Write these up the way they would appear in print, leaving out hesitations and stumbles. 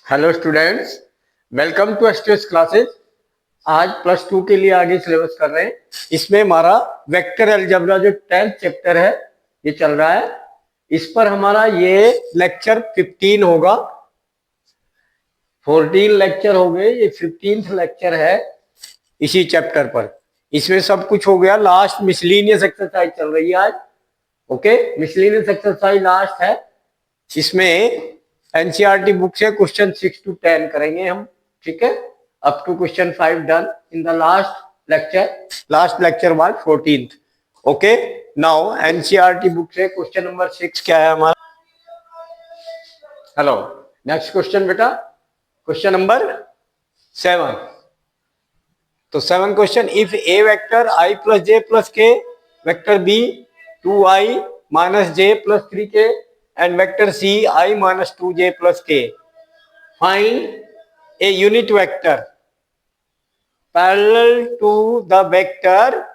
Hello students, welcome to STS classes. आज plus two के लिए आगे सिलेबस कर रहे हैं। इसमें हमारा वेक्टर अलजेब्रा जो 10th चैप्टर है ये चल रहा है। इस पर हमारा ये लेक्चर 15 होगा। 14 लेक्चर हो गए, ये 15th लेक्चर है इसी चैप्टर पर। इसमें सब कुछ हो गया। लास्ट मिसलेनियस एक्सरसाइज चल रही है आज। ओके, मिसलेनियस एक्सरसाइज लास्ट है। इसमें एनसीईआरटी बुक से क्वेश्चन 6 to 10 करेंगे हम, ठीक है। Up to question 5 done in the last lecture was 14th। Okay, now NCERT book से क्वेश्चन नंबर 6 क्या है हमारा। हेलो, नेक्स्ट क्वेश्चन बेटा, क्वेश्चन नंबर 7। तो 7 question, if A vector i plus J plus K, vector B 2i minus J plus 3k and vector c I minus 2j plus k. Find a unit vector parallel to the vector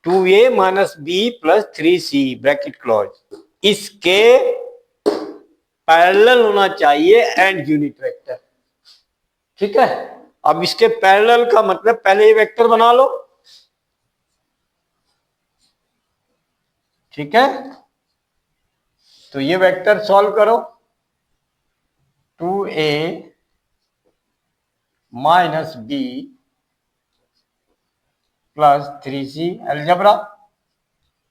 2a minus b plus 3c bracket close. इसके parallel होना चाहिए and unit vector, ठीक है। अब इसके parallel का मतलब पहले ये वेक्टर बना लो, ठीक है। तो ये वेक्टर सॉल्व करो। 2a minus b plus 3c algebra,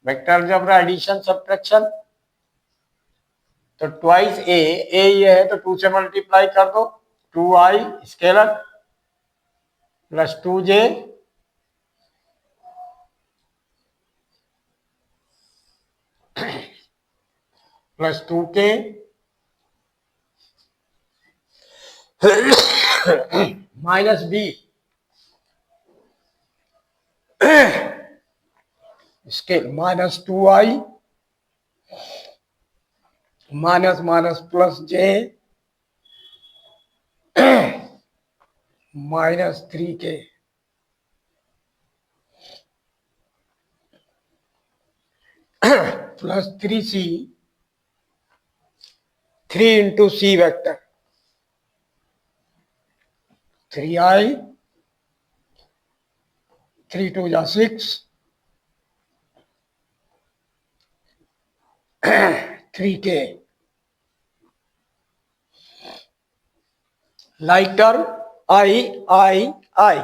vector algebra, addition subtraction. तो ट्वाइस ए ये है तो 2 से मल्टीप्लाई कर दो। 2i scalar plus 2j plus 2k minus b scale minus 2i minus minus plus j minus 3k plus 3c 3 into c vector 3i 3 2 जा 6 3k like term I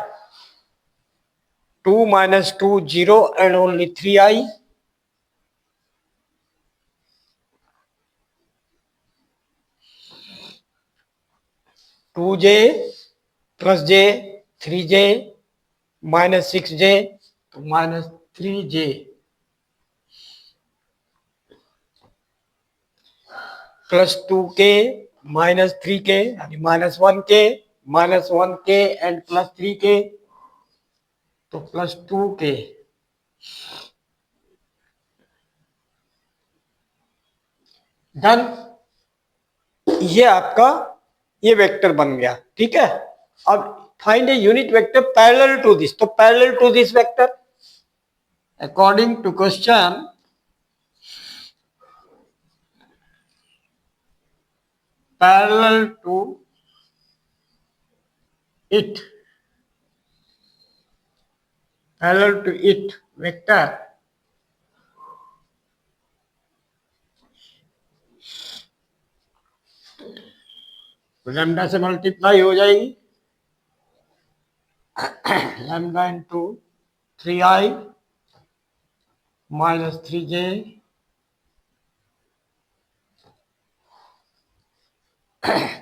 2 minus 2 0 and only 3i 2j plus j 3j minus 6j तो minus 3j plus 2k minus 3k यानी minus 1k and plus 3k तो plus 2k। Done, ये आपका ये vector बन गया, ठीक है। अब find a unit vector parallel to this, तो parallel to this vector according to question parallel to it vector lambda से मल्टीप्लाई हो जाएगी। Lambda into 3i minus 3j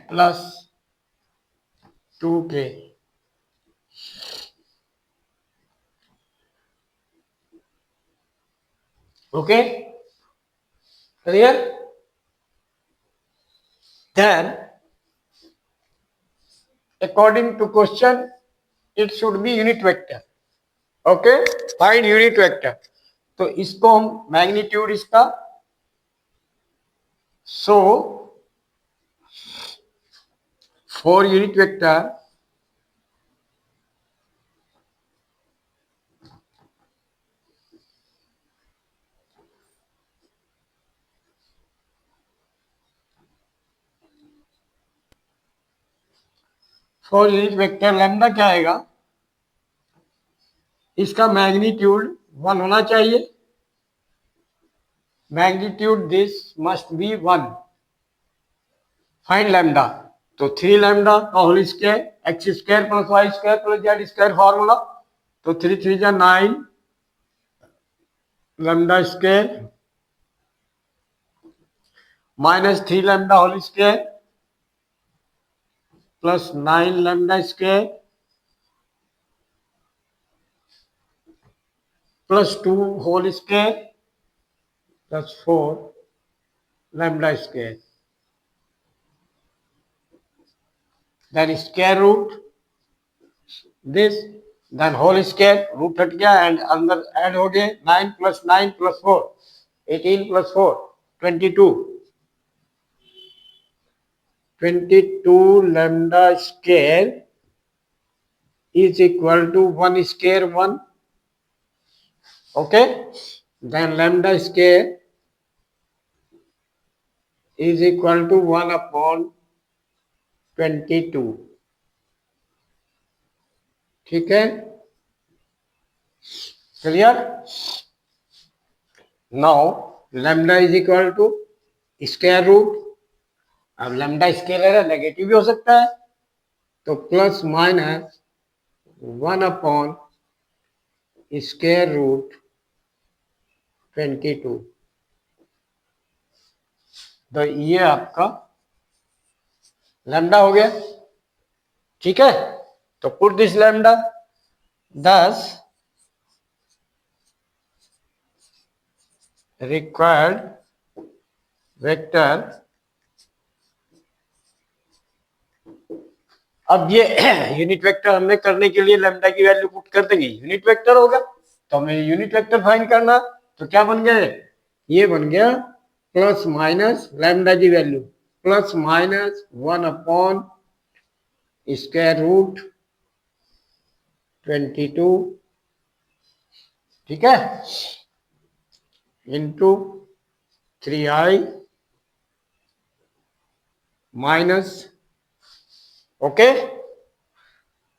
plus 2k। Okay, clear. Then according to question it should be unit vector. Okay, find unit vector. तो इसको हम magnitude इसका so for unit vector 4 unit vector lambda क्या आएगा, इसका magnitude 1 होना चाहिए, magnitude this must be 1, find lambda, तो 3 लैम्डा का whole square x square plus Y square plus Z square formula, तो 3 3 जा 9 lambda square minus 3 lambda whole square plus 9 lambda square plus 2 whole square plus 4 lambda square, then square root this, then whole square, root हट गया and अंदर add हो गए 9 plus 9 plus 4 18 plus 4 22 lambda square is equal to 1 square 1, okay, then lambda square is equal to 1 upon 22, ठीक है, clear. Now lambda is equal to square root, अब lambda scalar है negative भी हो सकता है, तो plus minus 1 upon square root 22, तो ये आपका लैम्डा हो गया, ठीक है। तो put this lambda 10 required vector, अब ये यूनिट वेक्टर हमने करने के लिए लैम्डा की वैल्यू पुट कर देंगे, यूनिट वेक्टर होगा, तो हमें यूनिट वेक्टर फाइंड करना, तो क्या बन गया, ये बन गया प्लस माइनस लैम्डा की value plus minus 1 upon square root 22, ठीक है, into 3i minus, okay,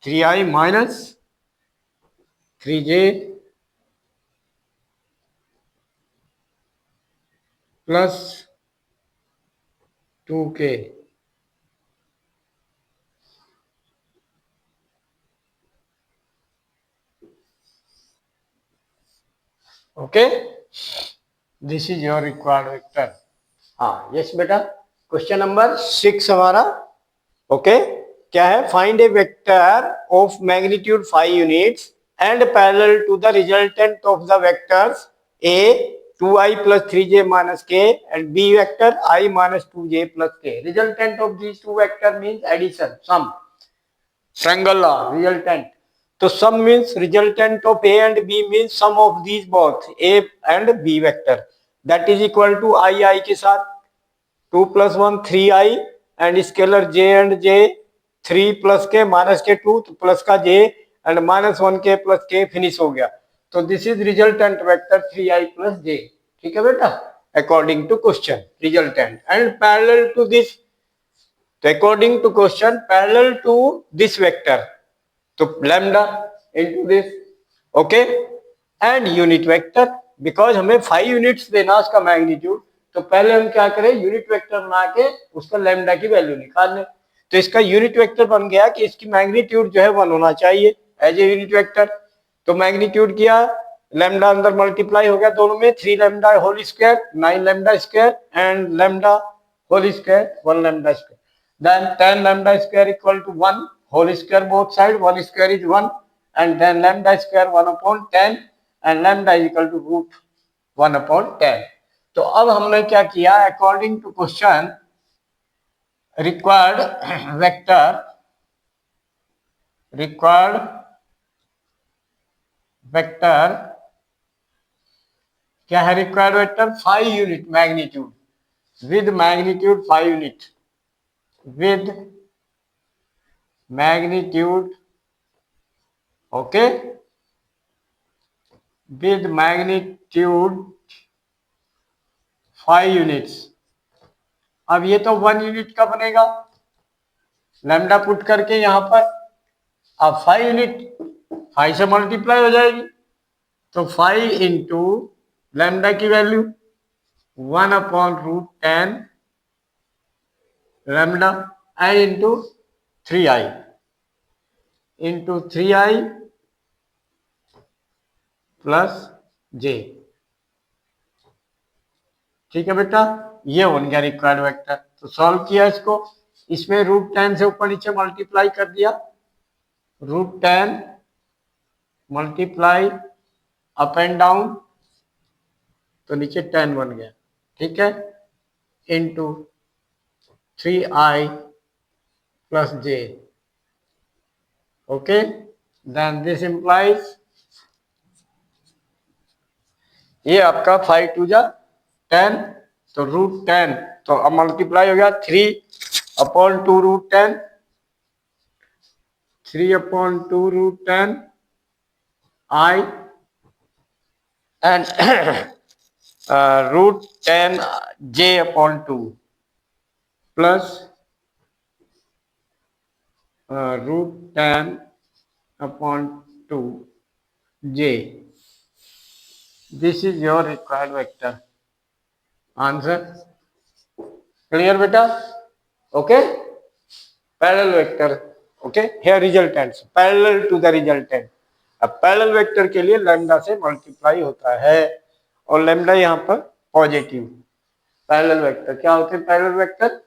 3i minus 3j plus 2k, okay, this is your required vector. हाँ यस बेटा, क्वेश्चन नंबर 6 हमारा, ओके, क्या है, find a vector of magnitude 5 units and parallel to the resultant of the vectors a 2i plus 3j minus k and b vector i minus 2j plus k. Resultant of these two vector means addition, sum, triangle law, resultant. तो sum means resultant of a and b means sum of these both a and b vector, that is equal to i के साथ 2 plus 1 3i and scalar j and j 3 plus k minus k 2 तो plus का j and minus 1k plus k finish हो गया, तो this is resultant vector 3i plus j, ठीक है बेटा, according to question resultant and parallel to this, तो according to question parallel to this vector, तो lambda into this, okay, and unit vector, because हमें 5 units देना उसका magnitude, तो पहले हम क्या करें, यूनिट वेक्टर बना के उसका लैम्डा की वैल्यू निकाल लें, तो इसका यूनिट वेक्टर बन गया कि इसकी मैग्नीट्यूड जो है 1 होना चाहिए एज ए यूनिट वेक्टर, तो मैग्नीट्यूड किया, लैम्डा अंदर मल्टीप्लाई हो गया दोनों में, 3 lambda whole square 9 lambda square and lambda whole square 1 lambda square, then 10 lambda square equal to 1 whole square both side, 1 square is 1 and then lambda square 1 upon 10 and lambda is equal to root 1 upon 10। तो अब हमने क्या किया, according to question required vector क्या है, required vector 5 unit magnitude with magnitude 5 unit with magnitude, okay, with magnitude 5 units अब ये तो 1 यूनिट का बनेगा, लैम्डा पुट करके यहां पर, अब 5 यूनिट 5 से मल्टीप्लाई हो जाएगी, तो 5 इंटू लैम्डा की value 1/√10 lambda I into 3i into 3i plus J. ठीक है बेटा, ये बन गया रिक्वायर्ड वेक्टर। तो सॉल्व किया इसको, इसमें √10 से ऊपर नीचे मल्टीप्लाई कर दिया, √10 मल्टीप्लाई अप एंड डाउन, तो नीचे 10 बन गया। ठीक है, into 3i plus j. Okay, then this implies, ये आपका 5 टू जा 10, तो √10, तो अब मल्टीप्लाई हो गया 3/2 √10, 3/2 √10 i and √10 j/2 plus √10/2 j. This is your required vector. Answer clear beta? Okay, parallel vector. Okay, here resultants parallel to the resultant. अब parallel vector के लिए लैम्डा से मल्टीप्लाई होता है और लैम्डा यहाँ पर पॉजिटिव। पैरेलल वेक्टर क्या होते हैं? Parallel vector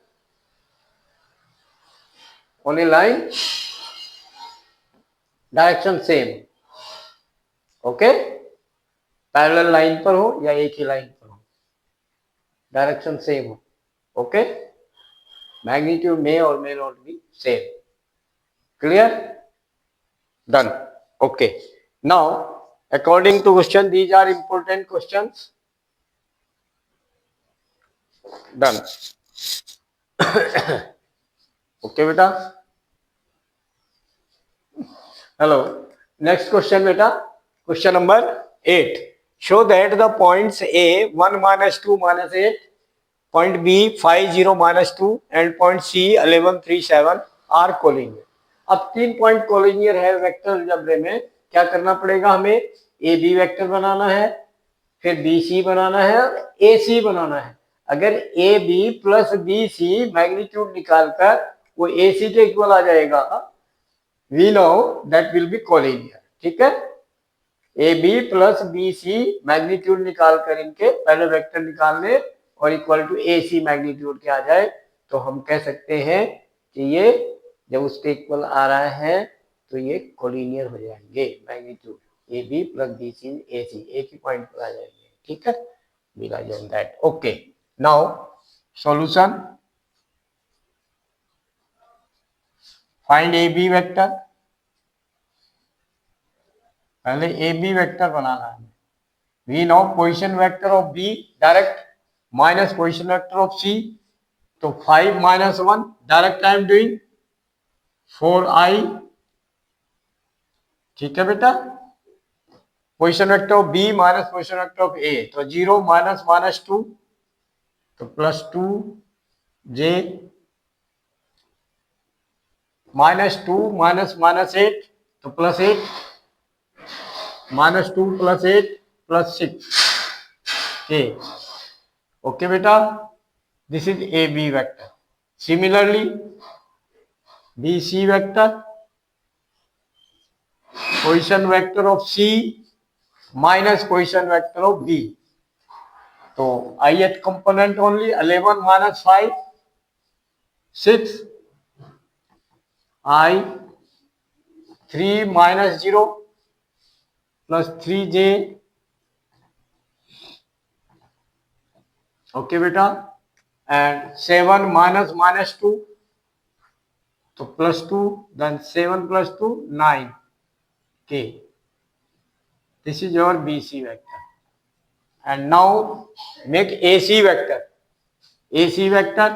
on A line direction same. Okay, parallel line पर हो या एक ही लाइन पर हो, डायरेक्शन सेम हो। ओके, मैग्नीट्यूड में और may not be same. Clear? Done. Okay, now according to question, these are important questions. Done. Okay beta, hello, next question beta, question number 8. Show that the points A 1 minus 2 minus 8, point B 5 0 minus 2 and point C 11 3 7 are collinear. अब 3 point collinear है vector algebra में, क्या करना पड़ेगा हमें? ए B vector बनाना है, फिर बी सी बनाना है और ए सी बनाना है। अगर A B plus B C magnitude निकालकर वो ए सी के इक्वल आ जाएगा, we know that will be collinear. ठीक है, A B plus B C magnitude निकालकर इनके पहले वेक्टर निकालने और equal to A C magnitude के आ जाए, तो हम कह सकते हैं कि ये जब उसके इक्वल आ रहा है तो ये कोलिनियर हो जाएंगे। Magnitude A B plus B C A C एक ही पॉइंट पर आ जाएंगे। ठीक है, because on that. Okay, now solution, find A B vector. पहले ए बी वेक्टर बनाना है। We know position vector of B direct minus position vector of C, तो 5 minus 1 direct I am doing 4i। ठीक है बेटा, position vector of B minus position vector of A, तो 0 minus minus 2, तो plus 2 जे, minus 2 minus minus 8, तो plus 8, minus 2 plus 8 plus 6 के। Okay बेटा, this is A B vector. Similarly B C vector, position vector of C minus position vector of B, तो ith component only 11 minus 5 6, i 3 minus 0 plus 3j। Okay बेटा, and 7 minus minus 2, तो plus 2, then 7 plus 2 9 k। This is your BC vector. And now make AC vector. AC vector,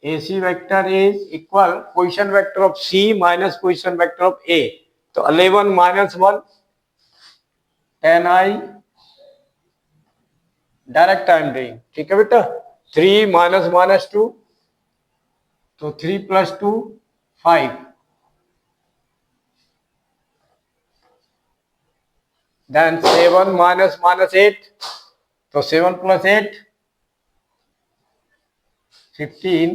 AC vector is equal position vector of C minus position vector of A. तो 11 minus 1 10i direct I am doing, ठीक है बेटा। 3 minus minus 2, तो 3 plus 2 5, then 7 minus minus 8, तो 7 plus 8 15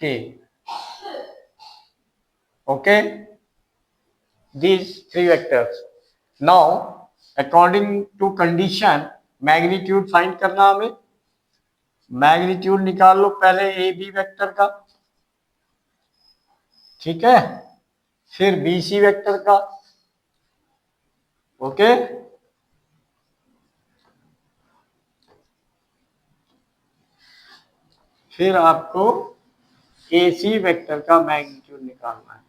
k, okay, these three vectors. Now according to condition magnitude find करना हमें, magnitude निकाल लो पहले ए बी वेक्टर का, ठीक है, फिर बी सी वेक्टर का, ओके, फिर आपको ए सी वेक्टर का मैग्नीट्यूड निकालना है।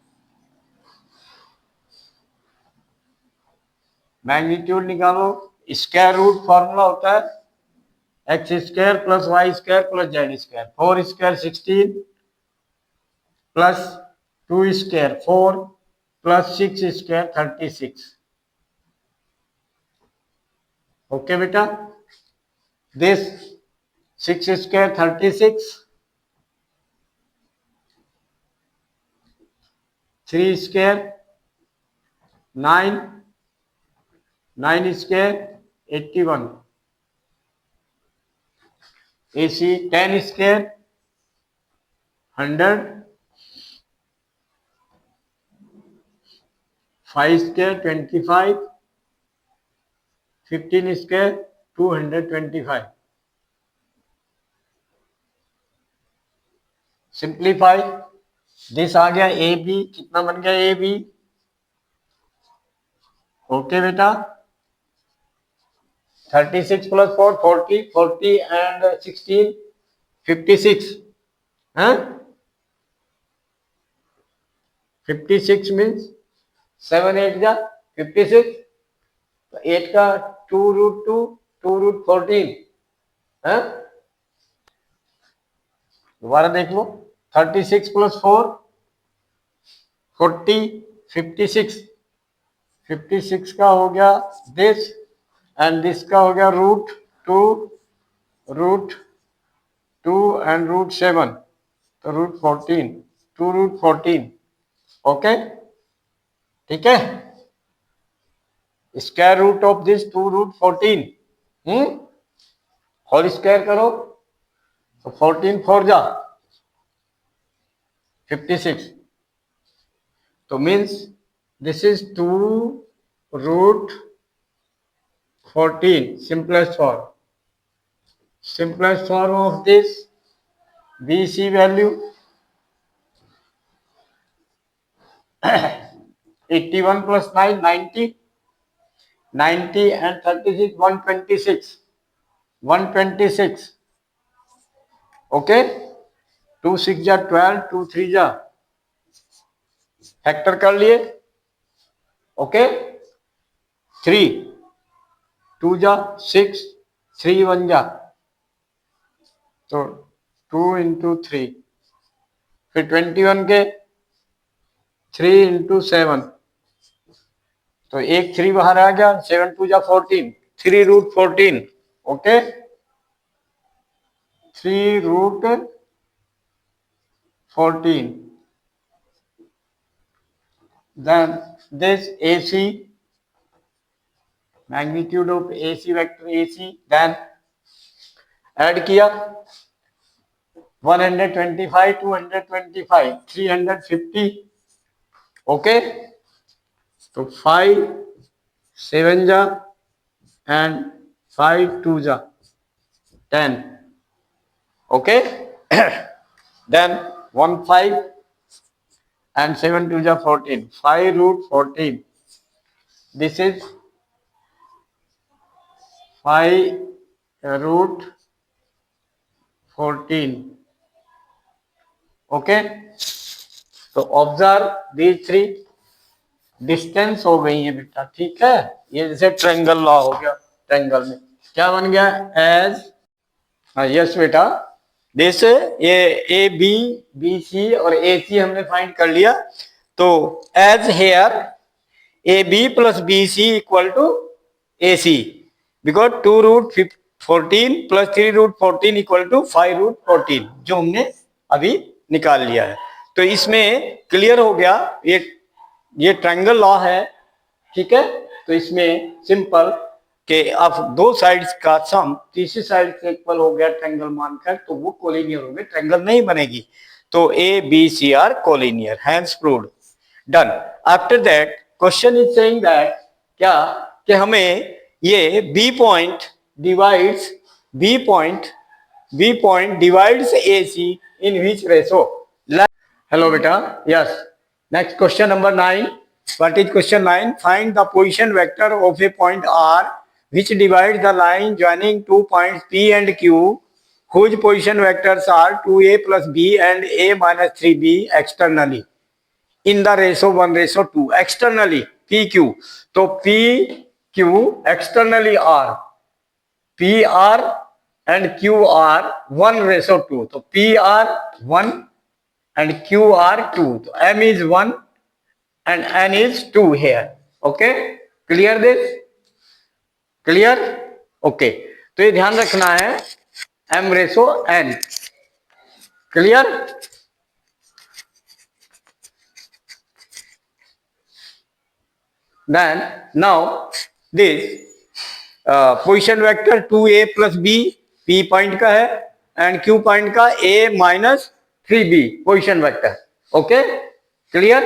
मैग्नीट्यूड निकालो, स्क्वायर रूट फॉर्मूला होता है X square plus Y square plus Z square, 4 square 16 plus 2 square 4 plus 6 square 36, okay बेटा, this 6 square 36, 3 square 9, 9 square 81, AC 10 square 100, 5 square 25, 15 square 225, simplify, this आ गया A B, कितना बन गया ए बी, ओके बेटा, 36 plus 4 40, 40 and 16 56, हैं 56 means 7 8 जा 56, तो 8 का 2 रूट 2 2 रूट 14, हैं, दोबारा देख लो, 36 प्लस 4 40, 56, 56 का हो गया दिस, एंड दिस का हो गया रूट 2 एंड रूट 7, तो रूट 14, 2 रूट 14, ओके, ठीक है, square root of this 2 root 14, whole square करो, तो 14 4 जा 56, तो means this is 2 root 14, simplest form of this BC value 81 plus 9 90, 90 and 36 126, 126, okay, 2 6 जा 12, 2 3 जा, फैक्टर कर लिए, ओके, 3 2 जा 6, 3 1 जा, तो 2 इंटू 3, फिर 21 के 3 इंटू 7, तो एक 3 बाहर आ गया, 7 2 जा 14, 3 root 14, okay, 3 root 14, then this AC, magnitude of AC vector AC, then add किया 125 225 350, ओके, तो 5 7 जा एंड 5 2 जा 10, ओके, देन 1 5 and 7 2 जा 14, 5 root 14, this is 5 root 14, okay, तो ऑब्जर्व दीज 3, डिस्टेंस हो गई है बेटा, ठीक है, ये जैसे ट्रायंगल लॉ हो गया, ट्रायंगल में क्या बन गया एज, यस बेटा, दिस ये ए बी बी सी और ए सी हमने फाइंड कर लिया, तो as here A B plus B C equal to A C, because 2 root 14 plus 3√14 equal to 5√14, जो हमने अभी निकाल लिया है। तो इसमें क्लियर हो गया, ये ट्रायंगल लॉ है, ठीक है। तो इसमें सिंपल कि अब दो साइड्स का सम तीसरी साइड से इक्वल हो गया ट्रायंगल मानकर, तो वो कोलिनियर होंगे, ट्रायंगल नहीं बनेगी। तो A B C are collinear, hence proved, done. After that question is saying that क्या कि हमें ये B point divides A C in which ratio. Hello बेटा, yes. Next question number 9. What is question 9? Find the position vector of a point R which divides the line joining 2 points P and Q, whose position vectors are 2a plus b and a minus 3b externally in the ratio 1:2. Externally PQ, तो PQ externally R, PR and QR 1:2. तो PR 1 and QR 2. तो M is 1 and N is 2 here. Okay, clear this? Clear? Okay, तो ये ध्यान रखना है M/N. Clear? Then now this position vector 2a plus b, P point का है and Q point का a minus 3b position vector. Okay, clear?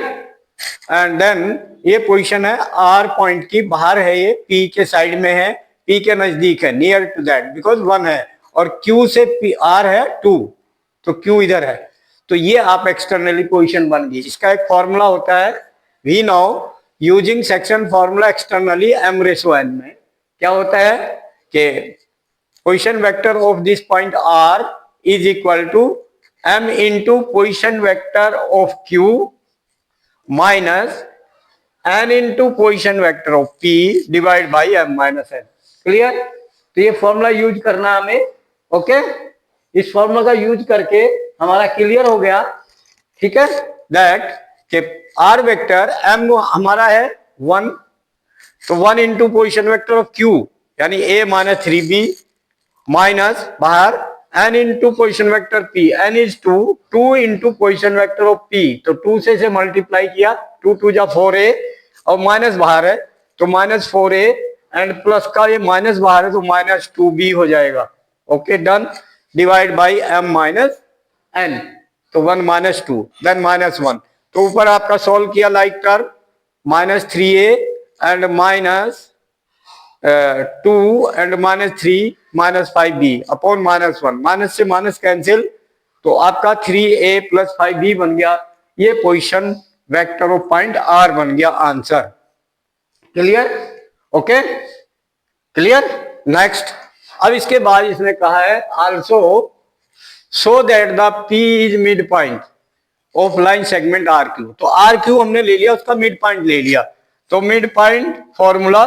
And then ये position है आर पॉइंट की, बाहर है, ये पी के साइड में है, पी के नजदीक है, नियर टू दैट, बिकॉज 1 है, और क्यू से पी आर है 2, तो क्यू इधर है, तो ये आप एक्सटर्नली पोजीशन बन गई। इसका एक फॉर्मूला होता है, we now using section formula externally M/N में क्या होता है कि position vector of this point R is equal to M into position vector of Q minus N into position vector of P divide by M-N। Clear? तो ये formula use करना हमें। Okay, इस फॉर्मूला का यूज करके हमारा clear हो गया, ठीक है, दैट कि R वेक्टर M हमारा है 1, तो 1 into position vector of Q यानी A माइनस 3B माइनस बाहर N into position vector P, N is 2, 2 into position vector of P, तो 2 से मल्टीप्लाई किया, 2 2 जा 4a, और माइनस बाहर है तो माइनस 4a, एंड प्लस का ये माइनस बाहर है तो माइनस 2b हो जाएगा। Okay, done, divide by M-N, तो 1 माइनस 2 देन माइनस 1, तो ऊपर आपका सॉल्व किया like term, minus 3a and minus 2 and minus 3 minus 5b upon minus 1, minus से माइनस कैंसिल, तो आपका 3a प्लस 5b बन गया, ये position vector of point R बन गया answer. Clear? Okay, clear? Next, अब इसके बाद इसने कहा है also so that the P is mid point of line segment RQ, तो RQ हमने ले लिया, उसका मिड पॉइंट ले लिया, तो mid point formula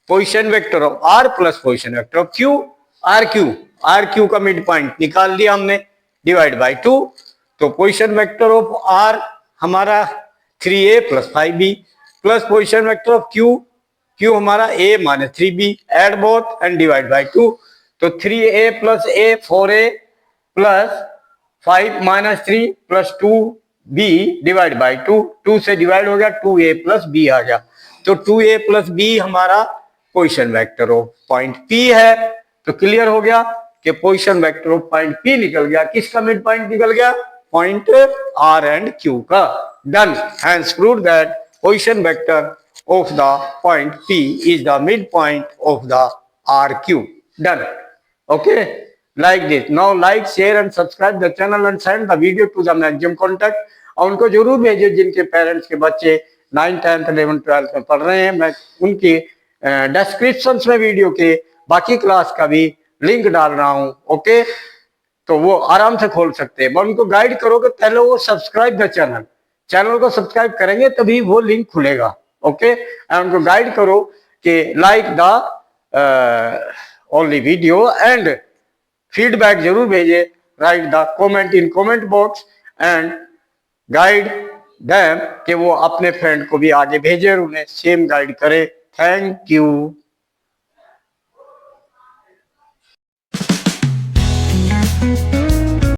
position vector of R plus position vector of Q, RQ का मिड पॉइंट निकाल दिया हमने, डिवाइड बाई 2, तो पोजीशन वेक्टर ऑफ R हमारा 3a plus 5b plus position vector of Q हमारा a minus 3b, add both and divide by 2, तो 3a plus a 4a plus 5 minus 3 plus 2b divide by 2, 2 से divide हो गया, 2a प्लस b आ गया, तो 2a प्लस b हमारा position vector of point P है। तो क्लियर हो गया कि position vector of point P निकल गया, किसका मिड पॉइंट निकल गया? पॉइंट R एंड Q का। Done, hence proved that position vector of the point P is the midpoint of the RQ। Done, okay, like this. Now like, share and subscribe the channel and send the video to the maximum contact, और उनको जरूर भेजिए जिनके parents के बच्चे 9th 10th 11th 12th में पढ़ रहे हैं। मैं उनकी डिस्क्रिप्शन में वीडियो के बाकी क्लास का भी लिंक डाल रहा हूँ। ओके, तो वो आराम से खोल सकते हैं। मैं उनको गाइड करोगे, पहले वो सब्सक्राइब द चैनल को सब्सक्राइब करेंगे तभी वो लिंक खुलेगा। ओके, एंड उनको गाइड करो कि like the only video and feedback जरूर भेजे, right the comment in comment box and guide them कि वो अपने फ्रेंड को भी आगे भेजे और उन्हें सेम गाइड करे। Thank you.